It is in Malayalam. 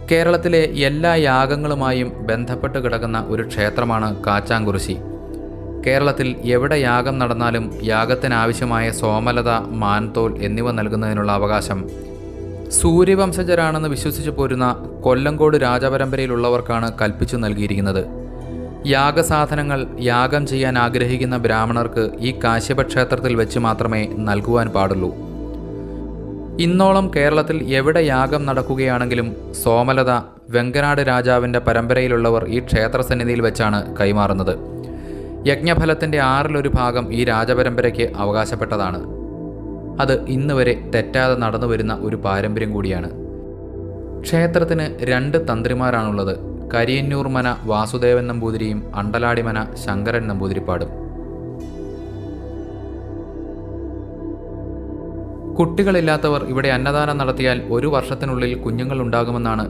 കേരളത്തിലെ എല്ലാ യാഗങ്ങളുമായും ബന്ധപ്പെട്ട് കിടക്കുന്ന ഒരു ക്ഷേത്രമാണ് കാച്ചാംകുറിശി. കേരളത്തിൽ എവിടെ യാഗം നടന്നാലും യാഗത്തിനാവശ്യമായ സോമലത, മാൻതോൽ എന്നിവ നൽകുന്നതിനുള്ള അവകാശം സൂര്യവംശജരാണെന്ന് വിശ്വസിച്ചു പോരുന്ന കൊല്ലങ്കോട് രാജപരമ്പരയിലുള്ളവർക്കാണ് കൽപ്പിച്ചു നൽകിയിരിക്കുന്നത്. യാഗസാധനങ്ങൾ യാഗം ചെയ്യാൻ ആഗ്രഹിക്കുന്ന ബ്രാഹ്മണർക്ക് ഈ കാശ്യപ ക്ഷേത്രത്തിൽ വെച്ച് മാത്രമേ നൽകുവാൻ പാടുള്ളൂ. ഇന്നോളം കേരളത്തിൽ എവിടെ യാഗം നടക്കുകയാണെങ്കിലും സോമലത വെങ്കനാട് രാജാവിൻ്റെ പരമ്പരയിലുള്ളവർ ഈ ക്ഷേത്രസന്നിധിയിൽ വെച്ചാണ് കൈമാറുന്നത്. യജ്ഞഫലത്തിൻ്റെ 1/6 ഭാഗം ഈ രാജപരമ്പരയ്ക്ക് അവകാശപ്പെട്ടതാണ്. അത് ഇന്ന് വരെ തെറ്റാതെ നടന്നു വരുന്ന ഒരു പാരമ്പര്യം കൂടിയാണ്. ക്ഷേത്രത്തിന് 2 തന്ത്രിമാരാണുള്ളത്. കരിയന്നൂർ മന വാസുദേവൻ നമ്പൂതിരിയും അണ്ടലാടി മന ശങ്കരൻ നമ്പൂതിരിപ്പാടും. കുട്ടികളില്ലാത്തവർ ഇവിടെ അന്നദാനം നടത്തിയാൽ 1 വർഷത്തിനുള്ളിൽ കുഞ്ഞുങ്ങൾ ഉണ്ടാകുമെന്നാണ്